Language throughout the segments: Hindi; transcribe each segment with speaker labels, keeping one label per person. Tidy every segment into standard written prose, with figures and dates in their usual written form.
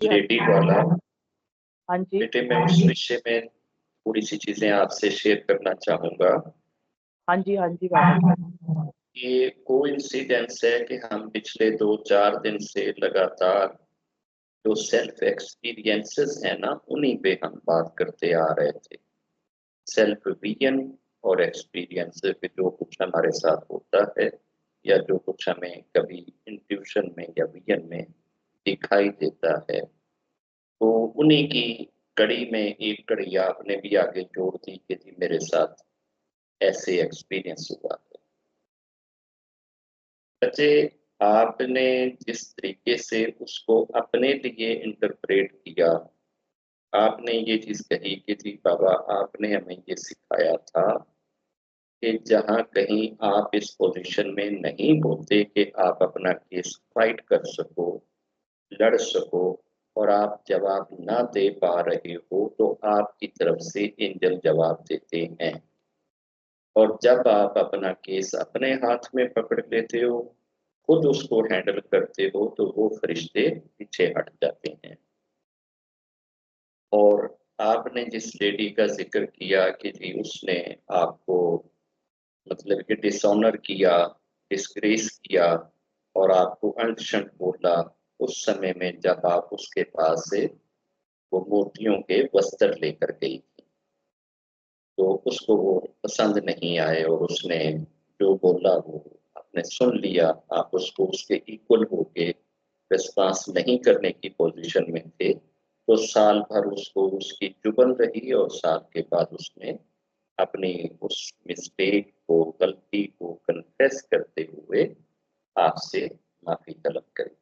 Speaker 1: लेडी वाला।
Speaker 2: हाँ जी।
Speaker 1: बेटे मैं उस विषय में थोड़ी सी चीजें आपसे शेयर करना चाहूंगा।
Speaker 2: हाँ जी, हाँ जी बाबा।
Speaker 1: ये कोइंसिडेंस है कि हम पिछले 2-4 दिन से लगातार जो सेल्फ एक्सपीरियंसेस है ना, उन्हीं पे हम बात करते आ रहे थे। सेल्फ विजन और एक्सपीरियंस पे जो कुछ हमारे साथ होता है या जो कुछ हमें कभी इंट्यूशन में या विजन में दिखाई देता है, तो उन्हीं की कड़ी में एक कड़ी आपने भी आगे जोड़ दी कि जी मेरे साथ ऐसे एक्सपीरियंस हुआ है। बच्चे, आपने जिस तरीके से उसको अपने लिए इंटरप्रेट किया, आपने ये चीज कही कि जी बाबा आपने हमें ये सिखाया था कि जहां कहीं आप इस पोजीशन में नहीं होते कि आप अपना केस फाइट कर सको, लड़ सको, और आप जवाब ना दे पा रहे हो, तो आपकी तरफ से एंजल जवाब देते हैं। और जब आप अपना केस अपने हाथ में पकड़ लेते हो, खुद उसको हैंडल करते हो, तो वो फरिश्ते पीछे हट जाते हैं। और आपने जिस लेडी का जिक्र किया कि जी उसने आपको मतलब कि डिसऑनर किया, डिस्ग्रेस किया और आपको अनशन बोला, उस समय में जब आप उसके पास से वो मोतियों के वस्त्र लेकर गई थी, तो उसको वो पसंद नहीं आए और उसने जो बोला वो आपने सुन लिया। आप उसको उसके इक्वल होके रिस्पांस नहीं करने की पोजीशन में थे, तो साल भर उसको उसकी चुभन रही और साल के बाद उसने अपनी उस मिस्टेक को, गलती को कन्फेस करते हुए आपसे माफी तलब करी।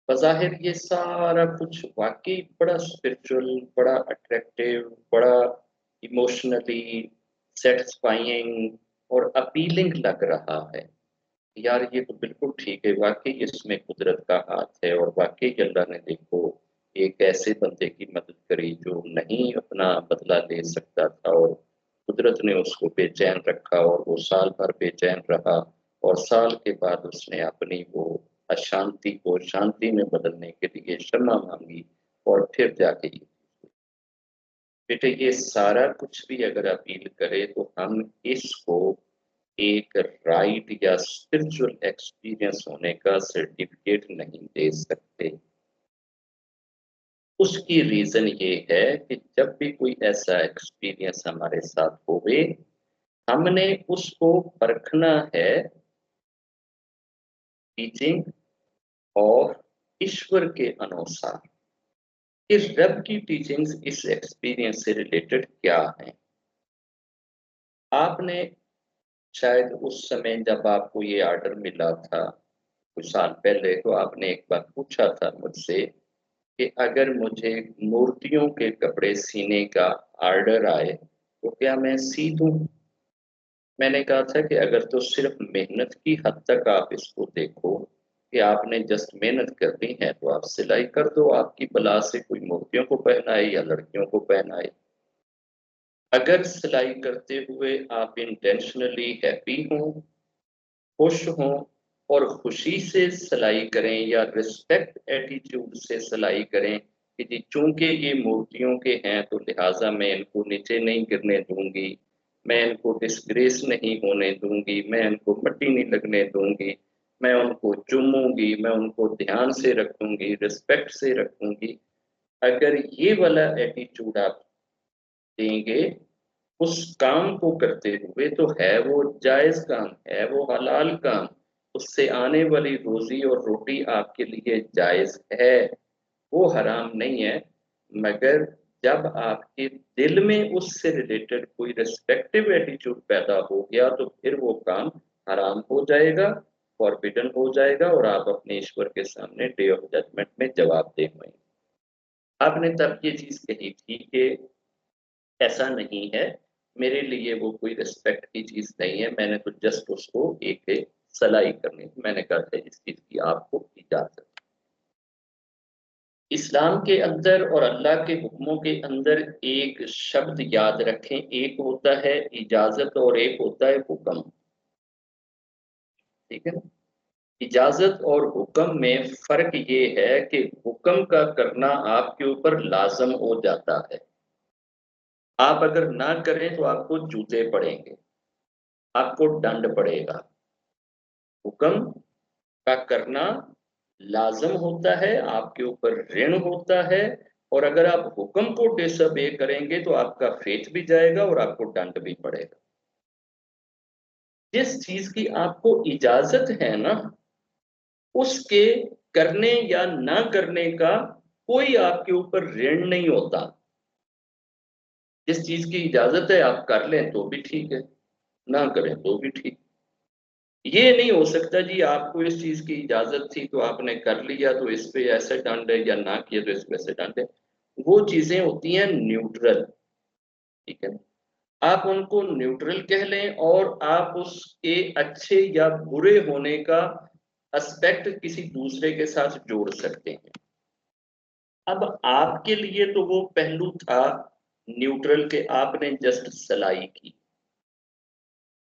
Speaker 1: बज़ाहिर ये सारा कुछ वाकई बड़ा स्पिरिचुअल, बड़ा अट्रैक्टिव, बड़ा इमोशनली सेटिस्फाइंग और अपीलिंग लग रहा है। यार ये तो बिल्कुल ठीक है, वाकई इसमें कुदरत का हाथ है और वाकई अल्लाह ने देखो एक ऐसे बंदे की मदद करी जो नहीं अपना बदला ले सकता था, और कुदरत ने उसको बेचैन रखा और वो साल भर बेचैन रहा, और साल के बाद उसने अपनी वो अशांति को शांति में बदलने के लिए क्षमा मांगी और फिर जाके बेटे ये सारा कुछ भी अगर अपील करे तो हम इसको एक राइट या स्पिरिचुअल एक्सपीरियंस होने का सर्टिफिकेट नहीं दे सकते। उसकी रीजन ये है कि जब भी कोई ऐसा एक्सपीरियंस हमारे साथ होवे, हमने उसको परखना है टीचिंग और ईश्वर के अनुसार कि रब की टीचिंग्स इस एक्सपीरियंस से रिलेटेड क्या है। आपने शायद उस समय जब आपको ये ऑर्डर मिला था कुछ साल पहले, तो आपने एक बार पूछा था मुझसे कि अगर मुझे मूर्तियों के कपड़े सीने का ऑर्डर आए तो क्या मैं सी दूं। मैंने कहा था कि अगर तो सिर्फ मेहनत की हद तक आप इसको देखो कि आपने जस्ट मेहनत करनी है, तो आप सिलाई कर दो, आपकी बला से कोई मूर्तियों को पहनाए या लड़कियों को पहनाए। अगर सिलाई करते हुए आप इंटेंशनली हैप्पी हों, खुश हों और खुशी से सिलाई करें या रिस्पेक्ट एटीट्यूड से सिलाई करें कि जी चूंकि ये मूर्तियों के हैं तो लिहाजा मैं इनको नीचे नहीं गिरने दूंगी, मैं इनको डिस्ग्रेस नहीं होने दूंगी, मैं इनको मट्टी नहीं लगने दूंगी, मैं उनको चूमूंगी, मैं उनको ध्यान से रखूंगी, रिस्पेक्ट से रखूंगी। अगर ये वाला एटीट्यूड आप देंगे उस काम को करते हुए, तो है वो जायज काम, है वो हलाल काम, उससे आने वाली रोजी और रोटी आपके लिए जायज है, वो हराम नहीं है। मगर जब आपके दिल में उससे रिलेटेड कोई रिस्पेक्टिव एटीट्यूड पैदा हो गया, तो फिर वो काम हराम हो जाएगा, फॉरबिडन हो जाएगा, और आप अपने ईश्वर के सामने डे ऑफ जजमेंट में जवाब दे हुए। आपने तब ये चीज कही थी कि ऐसा नहीं है, मेरे लिए वो कोई रिस्पेक्ट की चीज नहीं है, मैंने तो जस्ट उसको एक सलाई करनी थी। मैंने कहा था इस चीज की आपको इजाजत। इस्लाम के अंदर और अल्लाह के हुक्मों के अंदर एक शब्द याद रखें, एक होता है इजाजत और एक होता है हुक्म। ठीक है ना? इजाजत और हुक्म में फर्क ये है कि हुक्म का करना आपके ऊपर लाजम हो जाता है। आप अगर ना करें तो आपको जूते पड़ेंगे, आपको दंड पड़ेगा। हुक्म का करना लाजम होता है, आपके ऊपर ऋण होता है। और अगर आप हुक्म को डिसोबे करेंगे तो आपका फेथ भी जाएगा और आपको दंड भी पड़ेगा। जिस चीज की आपको इजाजत है ना, उसके करने या ना करने का कोई आपके ऊपर ऋण नहीं होता। जिस चीज की इजाजत है आप कर लें तो भी ठीक है, ना करें तो भी ठीक। ये नहीं हो सकता जी आपको इस चीज की इजाजत थी तो आपने कर लिया तो इस पे ऐसे दंड है, या ना किया तो इस पे ऐसे दंड है। वो चीजें होती हैं न्यूट्रल। ठीक है, आप उनको न्यूट्रल कह लें और आप उसके अच्छे या बुरे होने का एस्पेक्ट किसी दूसरे के साथ जोड़ सकते हैं। अब आपके लिए तो वो पहलू था न्यूट्रल के, आपने जस्ट सिलाई की।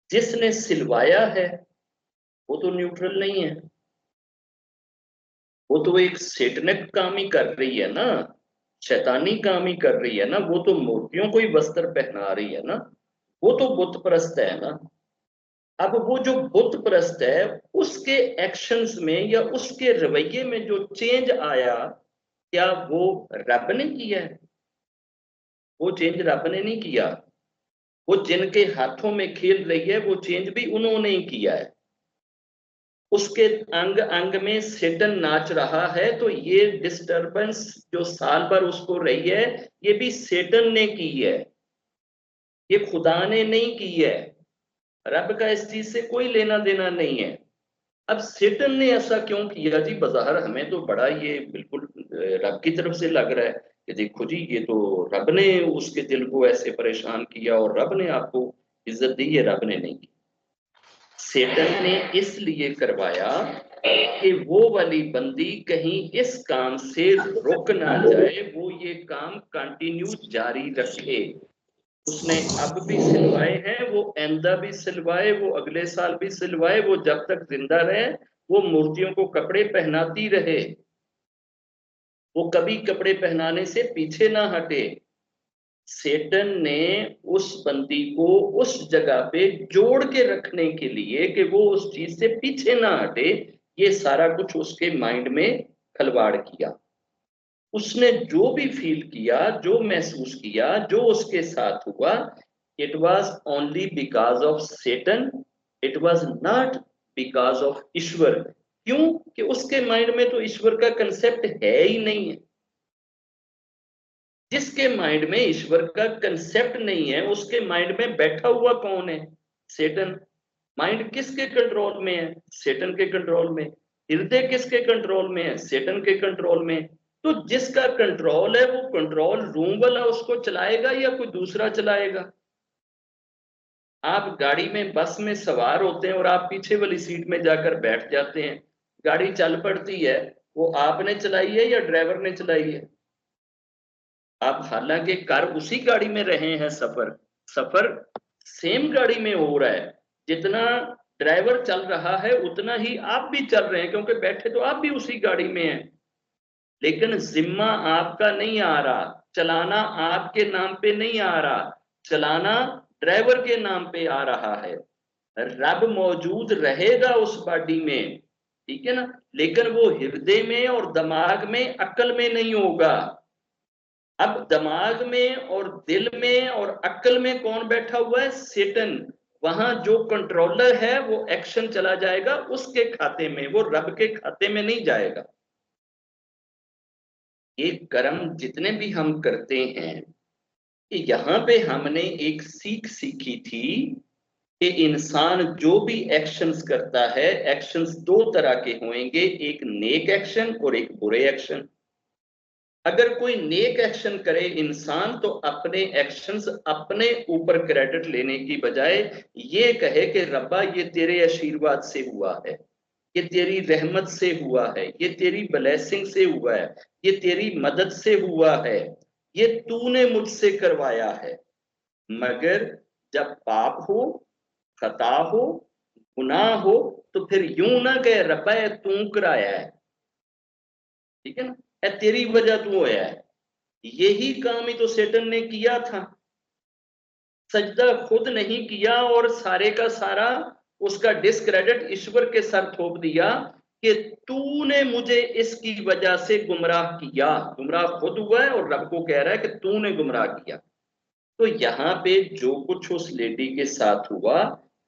Speaker 1: जिसने सिलवाया है वो तो न्यूट्रल नहीं है, वो तो एक सेटनिक काम ही कर रही है ना, शैतानी काम ही कर रही है ना। वो तो मूर्तियों को ही वस्त्र पहना रही है ना, वो तो बुत परस्त है ना। अब वो जो बुत परस्त है उसके एक्शंस में या उसके रवैये में जो चेंज आया, क्या वो रब ने किया है? वो चेंज रब ने नहीं किया। वो जिनके हाथों में खेल रही है वो चेंज भी उन्होंने ही किया है। उसके अंग अंग में सेटन नाच रहा है, तो ये डिस्टरबेंस जो साल भर उसको रही है, ये भी सेटन ने की है, ये खुदा ने नहीं की है। रब का इस चीज से कोई लेना देना नहीं है। अब सेटन ने ऐसा क्यों किया जी? बाहर हमें तो बड़ा ये बिल्कुल रब की तरफ से लग रहा है कि देखो जी ये तो रब ने उसके दिल को ऐसे परेशान किया और रब ने आपको इज्जत दी, ये रब ने नहीं की। सेटन ने इसलिए करवाया कि वो वाली बंदी कहीं इस काम से रुक ना जाए, वो ये काम कंटिन्यू जारी रखे। उसने अब भी सिलवाए हैं, वो आइंदा भी सिलवाए, वो अगले साल भी सिलवाए, वो जब तक जिंदा रहे वो मूर्तियों को कपड़े पहनाती रहे। वो कभी कपड़े पहनाने से पीछे ना हटे। सेटन ने उस बंदी को उस जगह पे जोड़ के रखने के लिए कि वो उस चीज से पीछे ना हटे, ये सारा कुछ उसके माइंड में खलवाड़ किया। उसने जो भी फील किया, जो महसूस किया, जो उसके साथ हुआ, it was only because of Satan, it was not because of ईश्वर। क्यों? कि उसके माइंड में तो ईश्वर का कंसेप्ट है ही नहीं है। जिसके माइंड में ईश्वर का कंसेप्ट नहीं है उसके माइंड में बैठा हुआ कौन है? सेटन। माइंड किसके कंट्रोल में है? सेटन के कंट्रोल में। हृदय किसके कंट्रोल में है? सेटन के कंट्रोल में। तो जिसका कंट्रोल है वो कंट्रोल रूम वाला उसको चलाएगा या कोई दूसरा चलाएगा? आप गाड़ी में बस में सवार होते हैं और आप पीछे वाली सीट में जाकर बैठ जाते हैं, गाड़ी चल पड़ती है, वो आपने चलाई है या ड्राइवर ने चलाई है? आप हालांकि कर उसी गाड़ी में रहे हैं, सफर सफर सेम गाड़ी में हो रहा है। जितना ड्राइवर चल रहा है उतना ही आप भी चल रहे हैं, क्योंकि बैठे तो आप भी उसी गाड़ी में हैं। लेकिन जिम्मा आपका नहीं आ रहा, चलाना आपके नाम पे नहीं आ रहा, चलाना ड्राइवर के नाम पे आ रहा है। रब मौजूद रहेगा उस बॉडी में, ठीक है ना, लेकिन वो हृदय में और दिमाग में, अक्ल में नहीं होगा। अब दिमाग में और दिल में और अक्ल में कौन बैठा हुआ है? सेटन। वहां जो कंट्रोलर है वो एक्शन चला जाएगा उसके खाते में, वो रब के खाते में नहीं जाएगा। ये कर्म जितने भी हम करते हैं, कि यहाँ पे हमने एक सीख सीखी थी कि इंसान जो भी एक्शंस करता है, एक्शंस दो तरह के होंगे, एक नेक एक्शन और एक बुरे एक्शन। अगर कोई नेक एक्शन करे इंसान तो अपने एक्शंस अपने ऊपर क्रेडिट लेने की बजाय ये कहे कि रब्बा ये तेरे आशीर्वाद से हुआ है, ये तेरी रहमत से हुआ है, ये तेरी ब्लेसिंग से हुआ है, ये तेरी मदद से हुआ है, ये तूने मुझसे करवाया है। मगर जब पाप हो, खता हो, गुनाह हो तो फिर यूं ना कहे रब्बा ये तू कराया है, ठीक है ना, ए तेरी वजह तू होया है। यही काम ही तो सेटन ने किया था, सजदा खुद नहीं किया और सारे का सारा उसका डिस्क्रेडिट ईश्वर के सर थोप दिया कि तूने मुझे इसकी वजह से गुमराह किया। गुमराह खुद हुआ है और रब को कह रहा है कि तूने गुमराह किया। तो यहाँ पे जो कुछ उस लेडी के साथ हुआ,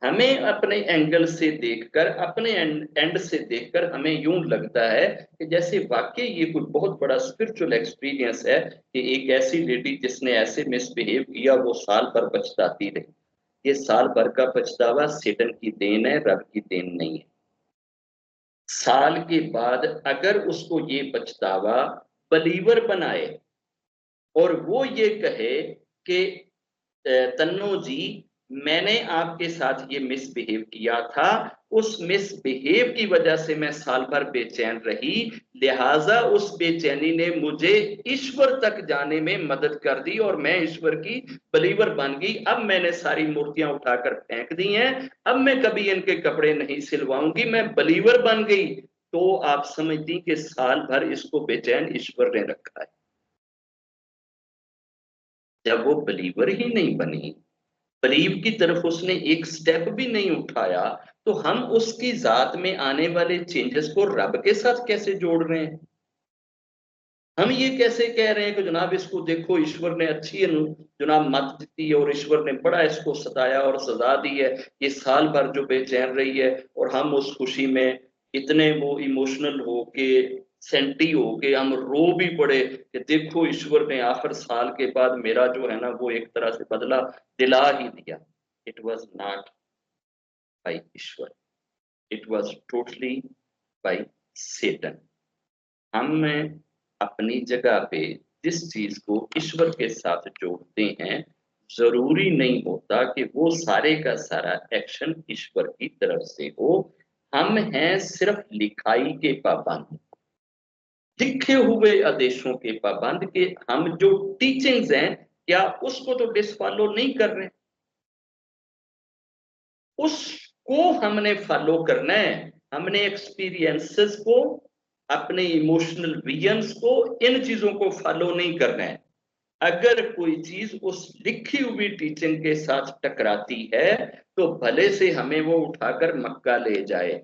Speaker 1: हमें अपने एंगल से देखकर, अपने एंड से देखकर हमें यूं लगता है कि जैसे वाकई ये कोई बहुत बड़ा स्पिरिचुअल एक्सपीरियंस है कि एक ऐसी लेडी जिसने ऐसे मिसबिहेव किया वो साल भर पछताती रही। ये साल भर का पछतावा सेटन की देन है, रब की देन नहीं है। साल के बाद अगर उसको ये पछतावा बलीवर बनाए और वो ये कहे कि तन्नो जी मैंने आपके साथ ये मिसबिहेव किया था, उस मिसबिहेव की वजह से मैं साल भर बेचैन रही, लिहाजा उस बेचैनी ने मुझे ईश्वर तक जाने में मदद कर दी और मैं ईश्वर की बलीवर बन गई। अब मैंने सारी मूर्तियां उठाकर फेंक दी हैं, अब मैं कभी इनके कपड़े नहीं सिलवाऊंगी, मैं बलीवर बन गई। तो आप समझती कि साल भर इसको बेचैन ईश्वर ने रखा है। जब वो बलीवर ही नहीं बनी, बलीव की तरफ उसने एक स्टेप भी नहीं उठाया, तो हम उसकी जात में आने वाले चेंजेस को रब के साथ कैसे जोड़ रहे हैं? हम ये कैसे कह रहे हैं कि जनाब इसको देखो ईश्वर ने अच्छी जनाब मत दी और ईश्वर ने बड़ा इसको सताया और सजा दी है, ये साल भर जो बेचैन रही है, और हम उस खुशी में इतने वो इमोशनल हो के, सेंटी हो के हम रो भी पड़े कि देखो ईश्वर ने आखिर साल के बाद मेरा जो है ना वो एक तरह से बदला दिला ही दिया। इट वॉज नॉट बाई ईश्वर, it was totally by Satan. हम अपनी जगह पे जिस चीज को ईश्वर के साथ जोड़ते हैं, जरूरी नहीं होता कि वो सारे का सारा एक्शन ईश्वर की तरफ से हो। हम हैं सिर्फ लिखाई के पाबंद, लिखे हुए आदेशों के पाबंद के। हम जो टीचिंग्स हैं क्या उसको तो डिसफॉलो नहीं कर रहे, उसको हमने फॉलो करना है। हमने एक्सपीरियंसेस को, अपने इमोशनल विजन्स को, इन चीजों को फॉलो नहीं करना है। अगर कोई चीज उस लिखी हुई टीचिंग के साथ टकराती है तो भले से हमें वो उठाकर मक्का ले जाए,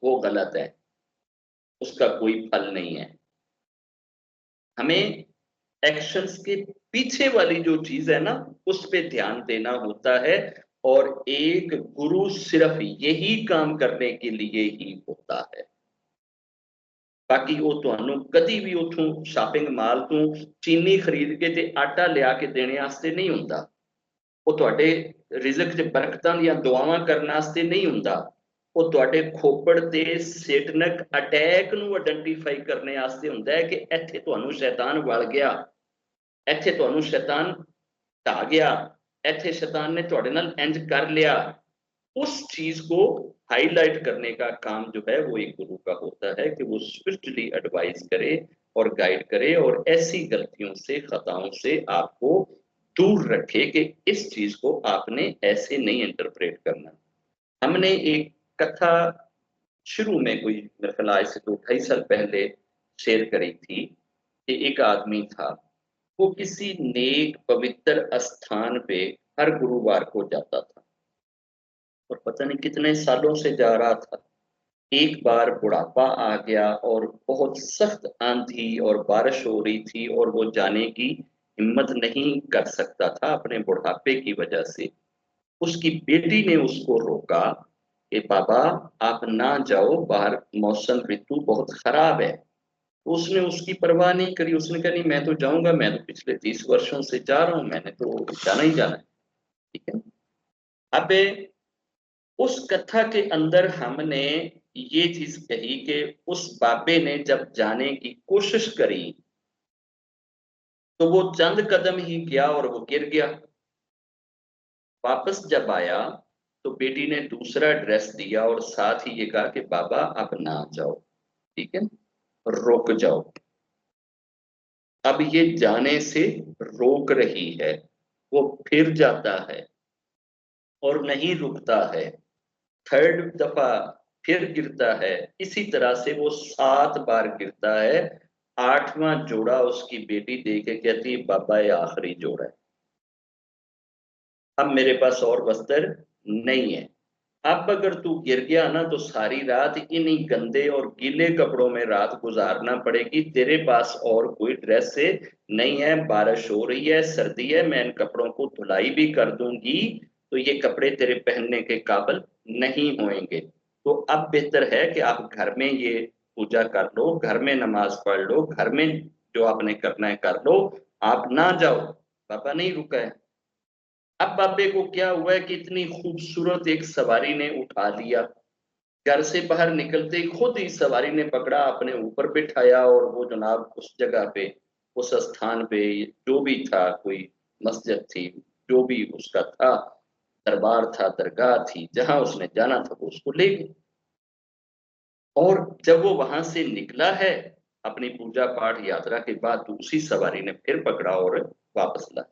Speaker 1: वो गलत है, उसका कोई फल नहीं है। हमें एक्शंस के पीछे वाली जो चीज है ना उस पे ध्यान देना होता है, और एक गुरु सिर्फ यही काम करने के लिए ही होता है। बाकी वो ਤੁਹਾਨੂੰ कभी भी उथों शॉपिंग माल तो चीनी खरीद के ते आटा लिया के देने वास्ते नहीं ਹੁੰਦਾ। ਉਹ ਤੁਹਾਡੇ ਰਿਜ਼ਕ 'ਚ ਬਰਕਤਾਂ ਦੀਆਂ ਦੁਆਵਾਂ ਕਰਨ ਵਾਸਤੇ ਨਹੀਂ ਹੁੰਦਾ। ਉਹ ਤੁਹਾਡੇ ਖੋਪੜ ਤੇ ਸੇਟਨਕ ਅਟੈਕ ਨੂੰ ਆਇਡੈਂਟੀਫਾਈ ਕਰਨ ਵਾਸਤੇ ਹੁੰਦਾ ਹੈ ਕਿ ਇੱਥੇ ਤੁਹਾਨੂੰ ਸ਼ੈਤਾਨ ਵਲ ਗਿਆ, ਇੱਥੇ ਤੁਹਾਨੂੰ शैतान ਢਾ गया, ਇੱਥੇ शैतान ने ਤੁਹਾਡੇ ਨਾਲ इंज कर लिया। उस चीज को हाईलाइट करने का काम जो है वो एक गुरु का होता है कि वो स्पिरिचुअली एडवाइस करे और गाइड करे और ऐसी गलतियों से, खताओं से आपको दूर रखे कि इस चीज को आपने ऐसे नहीं इंटरप्रेट करना। हमने एक कथा शुरू में कोई मेरे ख्याल आज से 2-2.5 साल पहले शेयर करी थी कि एक आदमी था, वो किसी नेक पवित्र स्थान पे हर गुरुवार को जाता था और पता नहीं कितने सालों से जा रहा था। एक बार बुढ़ापा आ गया और बहुत सख्त आंधी और बारिश हो रही थी और वो जाने की हिम्मत नहीं कर सकता था अपने बुढ़ापे की वजह से। उसकी बेटी ने उसको रोका कि बाबा आप ना जाओ, बाहर मौसम ऋतु बहुत खराब है। तो उसने उसकी परवाह नहीं करी, उसने कहा नहीं मैं तो जाऊंगा, मैं तो पिछले 30 वर्षों से जा रहा हूं, मैंने तो जाना ही जाना है। ठीक है। अब उस कथा के अंदर हमने ये चीज कही कि उस बाबे ने जब जाने की कोशिश करी तो वो चंद कदम ही गया और वो गिर गया। वापस जब आया तो बेटी ने दूसरा ड्रेस दिया और साथ ही ये कहा कि बाबा अब ना जाओ, ठीक है, रुक जाओ। अब ये जाने से रोक रही है, वो फिर जाता है और नहीं रुकता है, थर्ड दफा फिर गिरता है, इसी तरह से वो 7 बार गिरता है। 8वां जोड़ा उसकी बेटी दे के कहती है बाबा ये आखिरी जोड़ा है, अब मेरे पास और वस्त्र नहीं है। अब अगर तू गिर गया ना तो सारी रात इन्हीं गंदे और गीले कपड़ों में रात गुजारना पड़ेगी, तेरे पास और कोई ड्रेस से नहीं है, बारिश हो रही है, सर्दी है, मैं इन कपड़ों को धुलाई भी कर दूंगी तो ये कपड़े तेरे पहनने के काबिल नहीं होंगे। तो अब बेहतर है कि आप घर में ये पूजा कर लो, घर में नमाज पढ़ लो, घर में जो आपने करना है कर लो, आप ना जाओ। पापा नहीं रुका है। अब बाबे को क्या हुआ है कि इतनी खूबसूरत एक सवारी ने उठा लिया, घर से बाहर निकलते ही खुद ही सवारी ने पकड़ा, अपने ऊपर बिठाया और वो जनाब उस जगह पे, उस स्थान पे जो भी था, कोई मस्जिद थी, जो भी उसका था, दरबार था, दरगाह थी, जहां उसने जाना था वो उसको ले गए। और जब वो वहां से निकला है अपनी पूजा पाठ यात्रा के बाद, तो उसी सवारी ने फिर पकड़ा और वापस ला।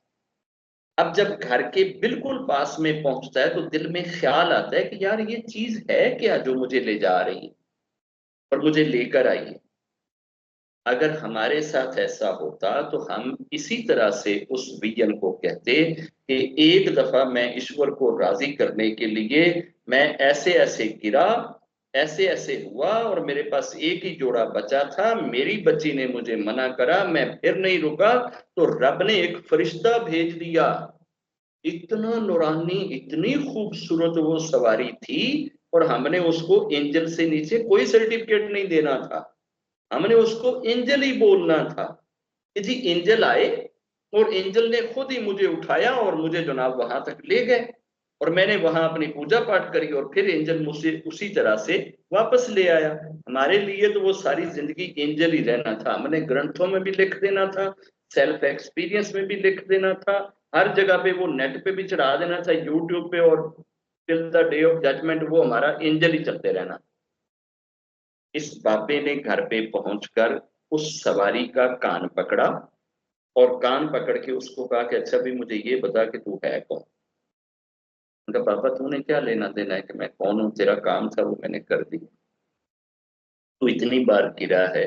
Speaker 1: अब जब घर के बिल्कुल पास में पहुंचता है तो दिल में ख्याल आता है कि यार ये चीज है क्या जो मुझे ले जा रही है और मुझे लेकर आई है। अगर हमारे साथ ऐसा होता तो हम इसी तरह से उस विजन को कहते कि एक दफा मैं ईश्वर को राजी करने के लिए मैं ऐसे ऐसे गिरा, ऐसे ऐसे हुआ और मेरे पास एक ही जोड़ा बचा था, मेरी बच्ची ने मुझे मना करा, मैं फिर नहीं रुका, तो रब ने एक फरिश्ता भेज दिया। इतना नूरानी, इतनी खूबसूरत वो सवारी थी, और हमने उसको एंजल से नीचे कोई सर्टिफिकेट नहीं देना था, हमने उसको एंजल ही बोलना था कि जी एंजल आए, और एंजल ने खुद ही मुझे उठाया और मुझे जनाब वहां तक ले गए, और मैंने वहां अपनी पूजा पाठ करी और फिर एंजल मुझसे उसी तरह से वापस ले आया। हमारे लिए तो वो सारी जिंदगी एंजल ही रहना था, हमने ग्रंथों में भी लिख देना था, सेल्फ एक्सपीरियंस में भी लिख देना था, हर जगह पे वो नेट पे भी चढ़ा देना था, यूट्यूब पे, और till the day of judgement वो हमारा एंजल ही चलते रहना। इस बाबे ने घर पे पहुंचकर उस सवारी का कान पकड़ा, और कान पकड़ के उसको कहा कि अच्छा भी मुझे ये बता कि तू है कौन। उनका पापा तूने क्या लेना देना है कि मैं कौन हूँ, तेरा काम था वो मैंने कर दिया, तू इतनी बार गिरा है,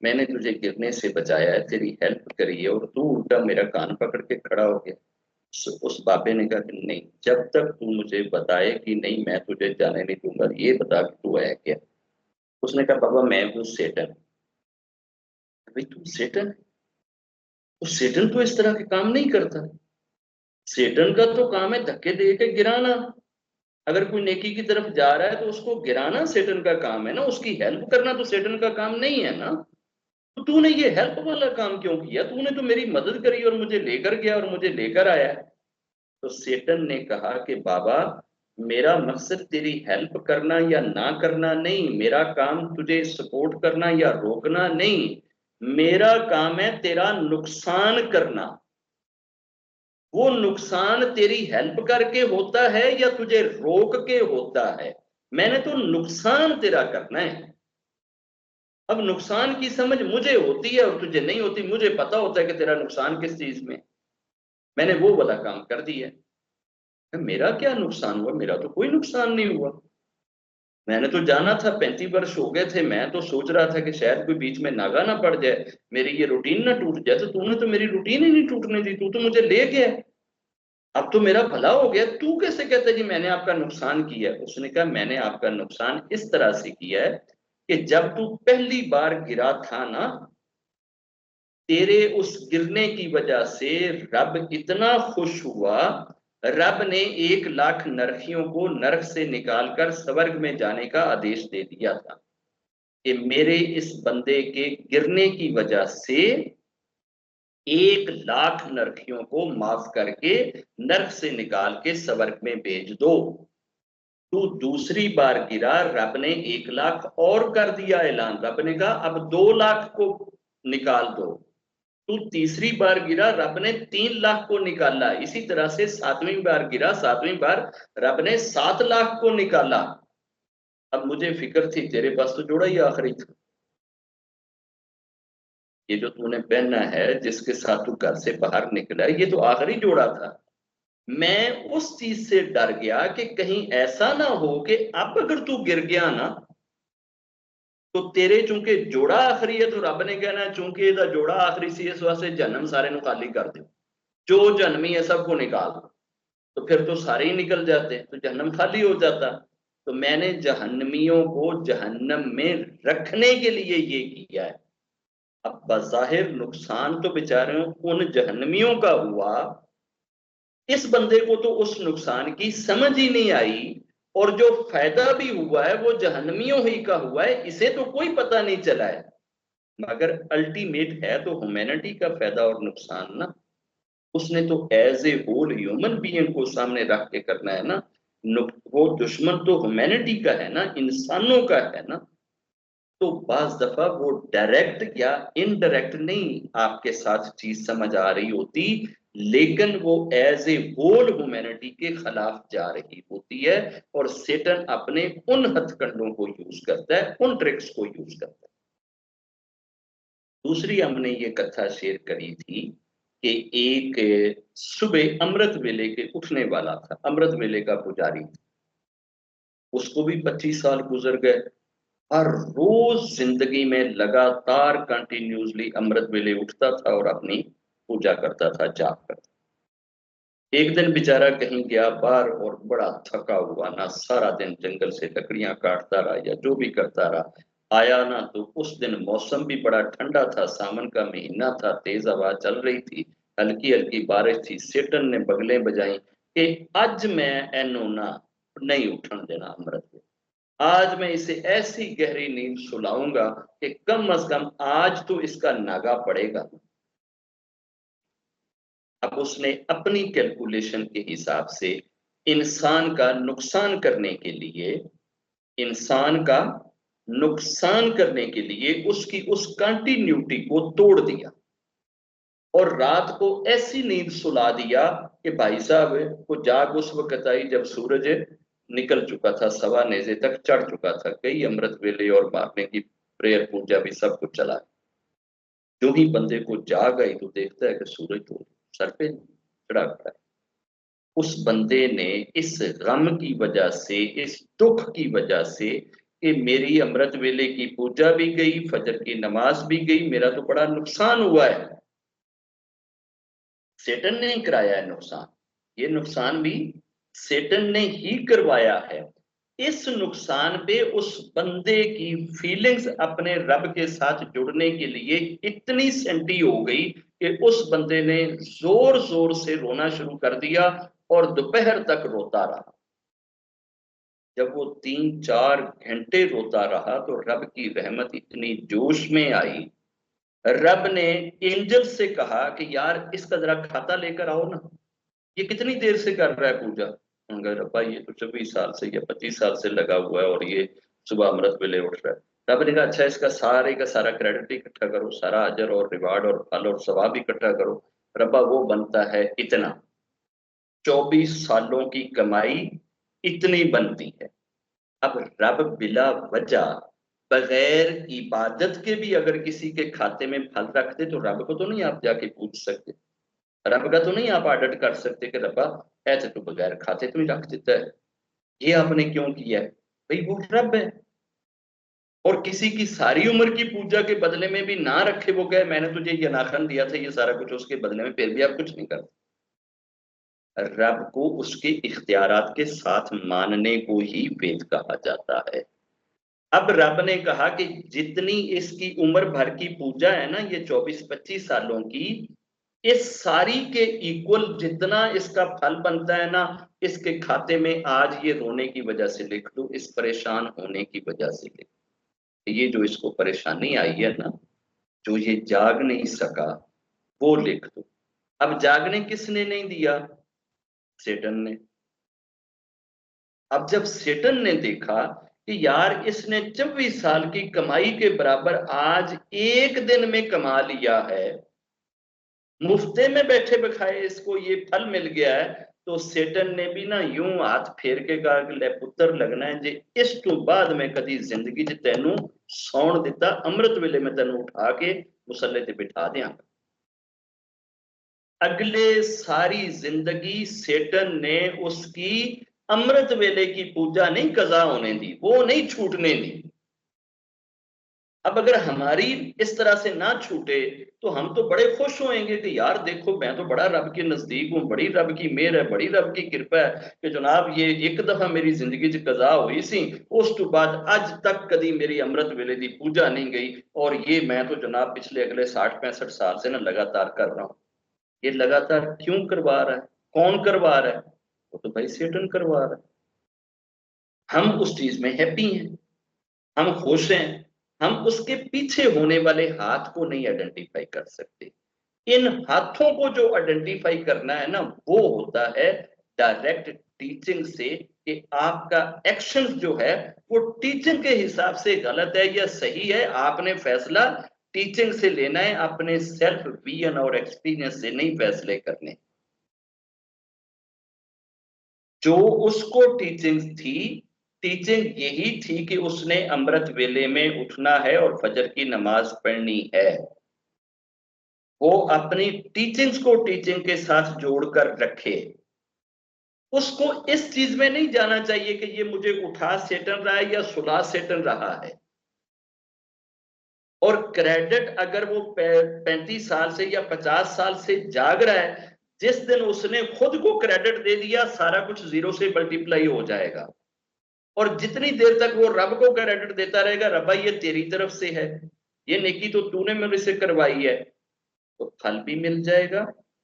Speaker 1: मैंने तुझे गिरने से बचाया है, तेरी हेल्प करी है, और तू उल्टा मेरा कान पकड़ के खड़ा हो गया। उस बाबे ने कहा कि नहीं, जब तक तू मुझे बताए कि नहीं मैं तुझे जाने नहीं दूंगा, ये बता कि तू है क्या। उसने कहा पापा मैं हूँ सेटन। भाई तू सेटन, तो सेटन तो इस तरह के काम नहीं करता, सेटन का तो काम है धक्के दे के गिराना, अगर कोई नेकी की तरफ जा रहा है तो उसको गिराना सेटन का काम है ना, उसकी हेल्प करना तो सेटन का काम नहीं है ना। तो तूने ये हेल्प वाला काम क्यों किया, तूने तो मेरी मदद करी और मुझे लेकर गया और मुझे लेकर आया। तो सेटन ने कहा कि बाबा मेरा मकसद तेरी हेल्प करना या ना करना नहीं, मेरा काम तुझे सपोर्ट करना या रोकना नहीं, मेरा काम है तेरा नुकसान करना। वो नुकसान तेरी हेल्प करके होता है या तुझे रोक के होता है, मैंने तो नुकसान तेरा करना है। अब नुकसान की समझ मुझे होती है और तुझे नहीं होती, मुझे पता होता है कि तेरा नुकसान किस चीज में, मैंने वो वाला काम कर दिया। मेरा क्या नुकसान हुआ, मेरा तो कोई नुकसान नहीं हुआ, मैंने तो जाना था, 35 वर्ष हो गए थे, मैं तो सोच रहा था कि शायद कोई बीच में नागा ना पड़ जाए, मेरी ये रूटीन ना टूट जाए, तो तूने तो मेरी रूटीन ही नहीं टूटने दी, तू तो मुझे ले गया, अब तो मेरा भला हो गया, तू कैसे कहता है कि मैंने आपका नुकसान किया है। उसने कहा मैंने आपका नुकसान इस तरह से किया है कि जब तू पहली बार गिरा था ना, तेरे उस गिरने की वजह से रब इतना खुश हुआ, रब ने 1 लाख नरकियों को नरक से निकालकर स्वर्ग में जाने का आदेश दे दिया था कि मेरे इस बंदे के गिरने की वजह से 1 लाख नरकियों को माफ करके नरक से निकाल के स्वर्ग में भेज दो। तू दूसरी बार गिरा, रब ने 1 लाख और कर दिया ऐलान, रब ने कहा अब 2 लाख को निकाल दो। तू तीसरी बार गिरा, रब ने 3 लाख को निकाला, इसी तरह से 7वीं बार गिरा, 7वीं बार रब ने 7 लाख को निकाला। अब मुझे फिक्र थी तेरे पास तो जोड़ा ही आखिरी था, ये जो तूने पहना है जिसके साथ तू घर से बाहर निकला है ये तो आखिरी जोड़ा था, मैं उस चीज से डर गया कि कहीं ऐसा ना हो कि अब अगर तू गिर गया ना तो तेरे चूंकि जोड़ा आखिरी है तो रब ने कहना है चूंकि ਇਹਦਾ जोड़ा आखिरी सी इस वास्ते जहन्नम सारे नु खाली कर दो, जो जहन्नमी है सबको निकाल दो। तो फिर तो सारे ही निकल जाते तो जहन्नम खाली हो जाता। तो मैंने जहन्नमियों को जहन्नम में रखने के लिए ये किया है। अब बज़ाहिर नुकसान तो बेचारे उन जहन्नमियों का हुआ, इस बंदे को तो उस नुकसान की समझ ही नहीं आई, और जो फायदा भी हुआ है वो जहन्नमियों ही का हुआ है, इसे तो कोई पता नहीं चला है। मगर अल्टीमेट है तो ह्यूमैनिटी का फायदा और नुकसान ना, उसने तो as a whole human being को सामने रख के करना है ना। वो दुश्मन तो ह्यूमैनिटी का है ना, इंसानों का है ना। तो बाज दफा वो डायरेक्ट या इनडायरेक्ट नहीं आपके साथ चीज समझ आ रही होती, लेकिन वो एज ए होल ह्यूमैनिटी के खिलाफ जा रही होती है। और सेटन अपने उन हथकंडों को यूज करता है, उन ट्रिक्स को यूज करता है। दूसरी हमने ये कथा शेयर करी थी कि एक सुबह अमृत वेले के उठने वाला था, अमृत वेले का पुजारी था। उसको भी 25 साल गुजर गए। हर रोज जिंदगी में लगातार कंटिन्यूसली अमृत वेले उठता था और अपनी पूजा करता था, जाप करता। एक दिन बेचारा कहीं गया बाहर और बड़ा थका हुआ ना, सारा दिन जंगल से लकड़ियां काटता रहा या जो भी करता रहा, आया ना तो उस दिन मौसम भी बड़ा ठंडा था, सावन का महीना था, तेज हवा चल रही थी, हल्की हल्की बारिश थी। सेटन ने बगलें बजाई कि आज मैं एनो ना नहीं उठन देना अमृत वेले, आज मैं इसे ऐसी गहरी नींद सुलाऊंगा कि कम अज कम आज तो इसका नागा पड़ेगा। अब उसने अपनी कैलकुलेशन के हिसाब से इंसान का नुकसान करने के लिए, इंसान का नुकसान करने के लिए उसकी उस कंटिन्यूटी को तोड़ दिया और रात को ऐसी नींद सुला दिया कि भाई साहब को जाग उस वक्त आई जब सूरज निकल चुका था, सवा नेजे तक चढ़ चुका था, कई अमृत वेले और मारने की प्रेयर पूजा भी सब कुछ चला। जो ही बंदे को जाग आई तो देखता है कि सूरज तो सर पे चढ़ा खड़ा है। उस बंदे ने इस गम की वजह से, इस दुख की वजह से कि मेरी अमृत वेले की पूजा भी गई, फजर की नमाज भी गई, मेरा तो बड़ा नुकसान हुआ है। सेटन ने कराया है नुकसान, ये नुकसान भी सेटन ने ही करवाया है। इस नुकसान पे उस बंदे की फीलिंग्स अपने रब के साथ जुड़ने के लिए इतनी सेंटी हो गई कि उस बंदे ने जोर जोर से रोना शुरू कर दिया और दोपहर तक रोता रहा। जब वो 3-4 घंटे रोता रहा तो रब की रहमत इतनी जोश में आई, रब ने एंजल से कहा कि यार इसका जरा खाता लेकर आओ ना, ये कितनी देर से कर रहा है पूजा। उन्होंने कहा रब्बा ये तो 24 साल से या 25 साल से लगा हुआ है और ये सुबह अमृत वेले उठ रहा है। रब ने कहा अच्छा इसका सारे का सारा क्रेडिट इकट्ठा करो, सारा अजर और रिवार्ड और फल और सवाब इकट्ठा करो। रब्बा वो बनता है इतना, 24 सालों की कमाई इतनी बनती है। अब रब बिला वजह बगैर इबादत के भी अगर किसी के खाते में फल रख दे तो रब को तो नहीं आप जाके पूछ सकते, रब का तो नहीं आप ऑडिट कर सकते कि रब्बा ऐसे तो बगैर खाते तो ही रख देता है, ये आपने क्यों किया है। भाई वो रब है। और किसी की सारी उम्र की पूजा के बदले में भी ना रखे, वो कहे मैंने तुझे ये नाखन दिया था ये सारा कुछ उसके बदले में, फिर भी आप कुछ नहीं करते। रब को उसके इख्तियारात के साथ मानने को ही वेद कहा जाता है। अब रब ने कहा कि जितनी इसकी उम्र भर की पूजा है ना, ये 24-25 सालों की, इस सारी के इक्वल जितना इसका फल बनता है ना, इसके खाते में आज ये रोने की वजह से लिख दो, इस परेशान होने की वजह से लिख दो, ये जो इसको परेशानी आई है ना, जो ये जाग नहीं सका वो लिख दो। अब जागने किसने नहीं दिया, सेटन ने। अब जब सेटन ने देखा कि यार इसने 24 साल की कमाई के बराबर आज एक दिन में कमा लिया है, मुफ्ते में बैठे बिठाए इसको ये फल मिल गया है, तो सेटन ने भी ना यूं हाथ फेर के कहा कि ले पुत्र लगना है जे इस तो बाद मैं कदी जिंदगी च तेनू सौण दिता, अमृत वेले मैं तेनू उठा के मुसल्ले ते बिठा दियांगा। अगले सारी जिंदगी सेटन ने उसकी अमृत वेले की पूजा नहीं कजा होने दी, वो नहीं छूटने दी। अब अगर हमारी इस तरह से ना छूटे तो हम तो बड़े खुश होंगे कि यार देखो मैं तो बड़ा रब के नजदीक हूं, बड़ी रब की मेहर है, बड़ी रब की कृपा है कि जनाब ये एक दफा मेरी जिंदगी च कजा हुई सी, उस तो बाद अज तक कदी मेरी अमृत वेले की पूजा नहीं गई, और ये मैं तो जनाब पिछले अगले 60-65 साल से ना लगातार कर रहा हूं। ये लगातार क्यों करवा रहा है? कौन करवा रहा है? वो तो भाई सेटन करवा रहा है। हम उस चीज में हैप्पी हैं, हम खुश हैं, हम उसके पीछे होने वाले हाथ को नहीं आइडेंटिफाई कर सकते। इन हाथों को जो आइडेंटिफाई करना है ना, वो होता है डायरेक्ट टीचिंग से, कि आपका एक्शन जो है वो टीचिंग के हिसाब से गलत है या सही है। आपने फैसला टीचिंग से लेना है, अपने सेल्फ विजन और एक्सपीरियंस से नहीं फैसले करने। जो उसको टीचिंग थी, टीचिंग यही थी कि उसने अमृत वेले में उठना है और फजर की नमाज पढ़नी है। वो अपनी टीचिंग्स को टीचिंग के साथ जोड़कर रखे। उसको इस चीज में नहीं जाना चाहिए कि ये मुझे उठा सेटन रहा है या सुला सेटन रहा है। और क्रेडिट अगर वो 35 साल से या 50 साल से जाग रहा है, जिस दिन उसने खुद को क्रेडिट दे दिया सारा कुछ जीरो से मल्टीप्लाई हो जाएगा। और जितनी देर तक वो रब को क्रेडिट देता रहेगा, रब्बा ये तेरी तरफ से है, ये नेकी तो तूने मेरे से करवाई है, तो फल भी मिल जाएगा,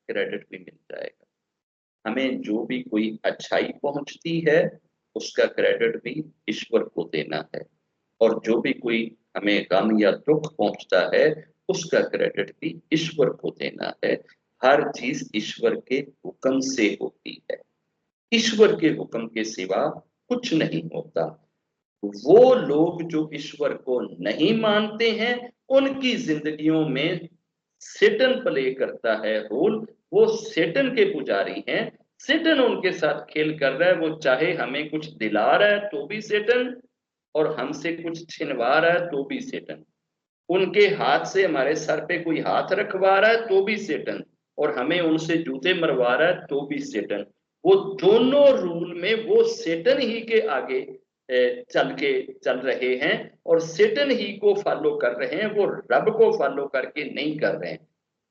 Speaker 1: क्रेडिट भी मिल जाएगा। हमें जो भी कोई अच्छाई पहुंचती है उसका क्रेडिट भी ईश्वर को देना है, और जो भी कोई हमें गम या दुख पहुंचता है उसका क्रेडिट भी ईश्वर को देना है। हर चीज ईश्वर के हुक्म से होती है, ईश्वर के हुक्म के सिवा कुछ नहीं होता। वो लोग जो ईश्वर को नहीं मानते हैं उनकी जिंदगियों में सेटन प्ले करता है रोल। वो सेटन के पुजारी हैं, सेटन उनके साथ खेल कर रहा है। वो चाहे हमें कुछ दिला रहा है तो भी सेटन, और हमसे कुछ छिनवा रहा है तो भी सेटन। उनके हाथ से हमारे सर पे कोई हाथ रखवा रहा है तो भी सेटन, और हमें उनसे जूते मरवा रहा है तो भी सेटन। वो दोनों रूल में वो सेटन ही के आगे चल रहे हैं, और सेटन ही को फॉलो कर रहे हैं, वो रब को फॉलो करके नहीं कर रहे हैं।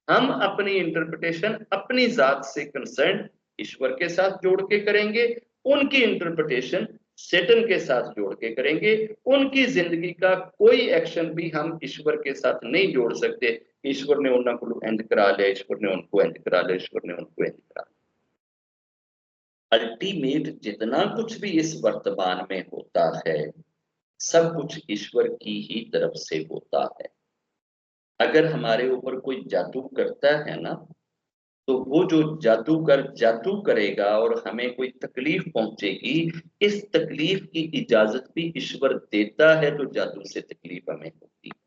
Speaker 1: हम अपनी इंटरप्रिटेशन अपनी जात से कंसर्न ईश्वर के साथ जोड़ के करेंगे, उनकी इंटरप्रिटेशन सेटन के साथ जोड़ के करेंगे। उनकी जिंदगी का कोई एक्शन भी हम ईश्वर के साथ नहीं जोड़ सकते। ईश्वर ने उनको एंड करा लिया, ईश्वर ने उनको एंड करा लिया, ईश्वर ने उनको एंड करा लिया। अल्टीमेट जितना कुछ भी इस वर्तमान में होता है सब कुछ ईश्वर की ही तरफ से होता है। अगर हमारे ऊपर कोई जादू करता है ना, तो वो जो जादूगर जादू करेगा और हमें कोई तकलीफ पहुंचेगी, इस तकलीफ की इजाजत भी ईश्वर देता है, तो जादू से तकलीफ हमें होती है।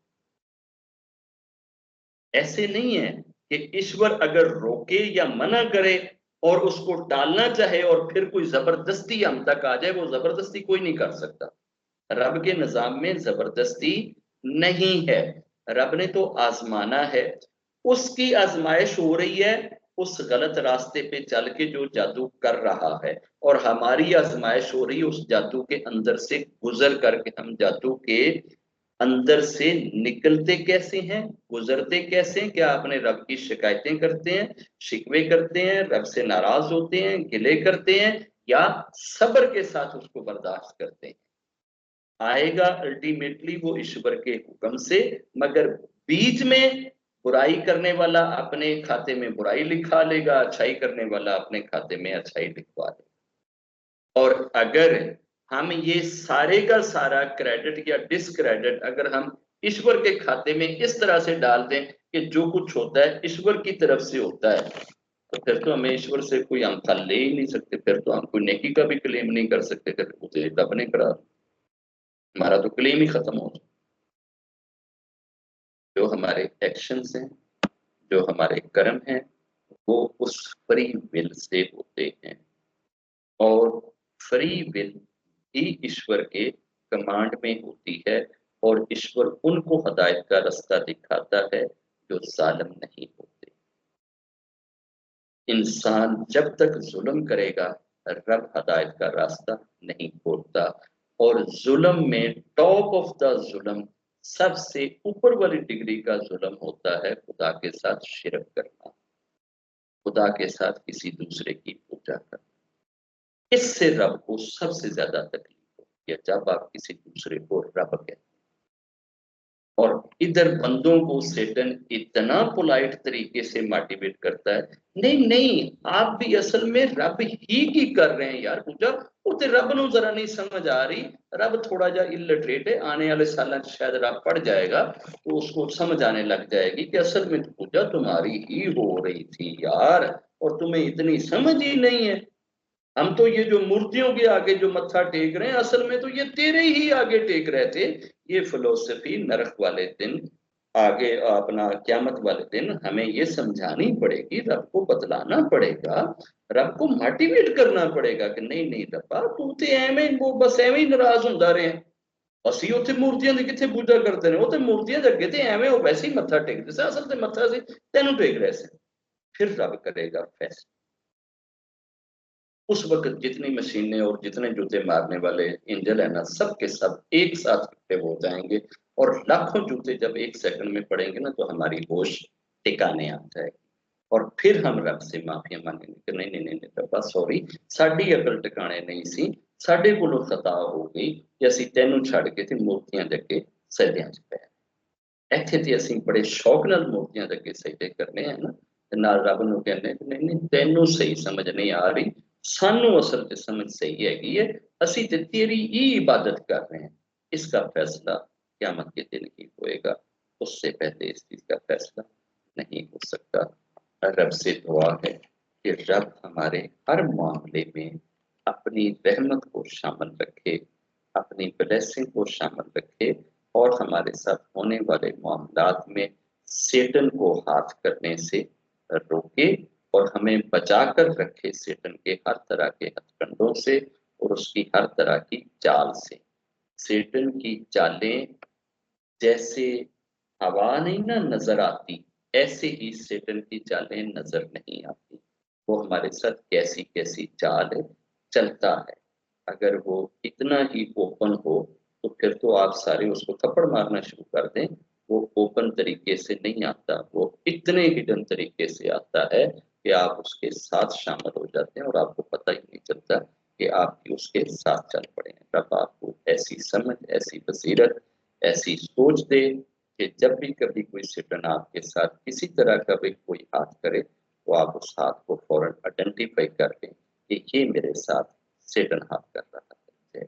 Speaker 1: ऐसे नहीं है कि ईश्वर अगर रोके या मना करे और उसको टालना चाहे और फिर कोई जबरदस्ती हम तक आ जाए, वो जबरदस्ती कोई नहीं कर सकता। रब के निजाम में जबरदस्ती नहीं है। रब ने तो आजमाना है, उसकी आजमाइश हो रही है उस गलत रास्ते पे चल के जो जादू कर रहा है, और हमारी आजमाइश हो रही है उस जादू के अंदर से गुजर करके हम जादू के अंदर से निकलते कैसे हैं, गुजरते कैसे हैं। क्या अपने रब की शिकायतें करते हैं, शिकवे करते हैं, रब से नाराज होते हैं, गिले करते हैं, या सब्र के साथ उसको बर्दाश्त करते हैं। आएगा अल्टीमेटली वो ईश्वर के हुक्म से, मगर बीच में बुराई करने वाला अपने खाते में बुराई लिखा लेगा, अच्छाई करने वाला अपने खाते में अच्छाई लिखवा लेगा। और अगर हम ये सारे का सारा क्रेडिट या डिसक्रेडिट अगर हम ईश्वर के खाते में इस तरह से डाल दें कि जो कुछ होता है ईश्वर की तरफ से होता है, तो फिर तो हमें ईश्वर से कोई हम फल ले ही नहीं सकते, फिर तो हम कोई नेकी का भी क्लेम नहीं कर सकते, फिर उसे रब ने करा, हमारा तो क्लेम ही खत्म हो। जो हमारे एक्शंस हैं, जो हमारे कर्म हैं, वो उस फ्री विल से होते हैं, और फ्री विल ही ईश्वर के कमांड में होती है, और ईश्वर उनको हदायत का रास्ता दिखाता है जो जालिम नहीं होते। इंसान जब तक जुल्म करेगा रब हदायत का रास्ता नहीं खोलता। और जुल्म में टॉप ऑफ द जुल्म, सबसे ऊपर वाली डिग्री का जुल्म होता है खुदा के साथ शिरक करना, खुदा के साथ किसी दूसरे की पूजा करना। इससे रब को सबसे ज्यादा तकलीफ होती है, जब आप किसी दूसरे को रब कहते हैं। और इधर बंदों को सेटन इतना पोलाइट तरीके से मोटिवेट करता है, नहीं नहीं आप भी असल में रब ही की कर रहे हैं यार पूजा, वो रब नूं जरा नहीं समझ आ रही, रब थोड़ा जा इलिटरेट है, आने वाले सालों शायद रब पढ़ जाएगा तो उसको समझ आने लग जाएगी कि असल में पूजा तुम्हारी ही हो रही थी यार, और तुम्हें इतनी समझ ही नहीं है। हम तो ये जो मूर्तियों के आगे जो मत्था टेक रहे हैं, असल में तो ये तेरे ही आगे टेक रहे थे। ये फिलोसफी नरक वाले दिन, आगे अपना क्यामत वाले दिन हमें ये समझानी पड़ेगी, रब को बदलाना पड़ेगा, रब को मोटिवेट करना पड़ेगा कि नहीं नहीं रब्बा तू तो एवें वो बस एवें ही नाराज होंदा रहे, ਅਸੀਂ ਉੱਥੇ ਮੂਰਤੀਆਂ ਦੀ ਕਿੱਥੇ ਪੂਜਾ ਕਰਦੇ ਨੇ, ਉਹ ਤੇ ਮੂਰਤੀਆਂ ਦੇ ਅੱਗੇ ਤੇ ਐਵੇਂ ਉਹ ਵੈਸੇ ਹੀ ਮੱਥਾ ਟੇਕਦੇ ਸੀ, ਅਸਲ ਤੇ ਮੱਥਾ ਸੀ ਤੈਨੂੰ ਟੇਕ ਰਹੇ ਸੀ। फिर रब करेगा फैसला। उस वक्त जितनी मशीनें और जितने जूते मारने वाले इंजन है ना, सब के सब एक साथ इकट्ठे हो जाएंगे, और लाखों जूते जब एक सेकंड में पड़ेंगे ना तो हमारी होश ठिकाने आ जाएगी। और फिर हम रब से माफिया मांगेंगे कि नहीं नहीं नहीं नहीं रब्बा सॉरी, साडी अकल ठिकाने नहीं सी, साडे कोलों खता हो गई कि ਅਸੀਂ ਤੈਨੂੰ ਛੱਡ ਕੇ ਤੇ ਮੂਰਤੀਆਂ ਦੇ ਅੱਗੇ ਸਜਦਿਆਂ ਚ ਪਏ। ਇੱਥੇ ਤੇ ਅਸੀਂ ਬੜੇ ਸ਼ੌਕ ਨਾਲ ਮੂਰਤੀਆਂ ਦੇ ਅੱਗੇ ਸਜਦੇ ਕਰਨੇ ਆ ਨਾ, ਤੇ ਨਾਲ ਰੱਬ ਨੂੰ ਕਹਿੰਦੇ ਕਿ ਨਹੀਂ ਨਹੀਂ ਤੈਨੂੰ ਸਹੀ ਸਮਝ ਨਹੀਂ ਆ ਰਹੀ, सानू असल च समझ सही हैगी है, असी ते तेरी ही इबादत कर रहे हैं। इसका फैसला क़यामत के दिन ही होएगा, उससे पहले इस चीज का फैसला नहीं हो सकता। रब से दुआ है कि रब हमारे हर मामले में अपनी रहमत को शामिल रखे, अपनी ब्लेसिंग को शामिल रखे, और हमारे साथ होने वाले मामलात में सेटन को हाथ करने से रोके, और हमें बचाकर रखे सेटन के हर तरह के हथकंडों से और उसकी हर तरह की चाल से। सेटन की चालें जैसे हवा नहीं ना नजर आती, ऐसे ही सेटन की चालें नजर नहीं आती। वो हमारे साथ कैसी कैसी चाल है चलता है। अगर वो इतना ही ओपन हो तो फिर तो आप सारे उसको थप्पड़ मारना शुरू कर दें। वो ओपन तरीके से नहीं आता, वो इतने हिडन तरीके से आता है कि आप उसके साथ शामिल हो जाते हैं और आपको पता ही नहीं चलता कि आप भी उसके साथ चल पड़े हैं। रब आपको ऐसी समझ, ऐसी बसीरत, ऐसी सोच दे कि जब भी कभी कोई सिटन आपके साथ किसी तरह का भी कोई हाथ करे तो आप उस हाथ को फौरन आइडेंटिफाई कर लें कि ये मेरे साथ सेटन हाथ कर रहा है।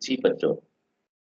Speaker 1: जी बच्चों,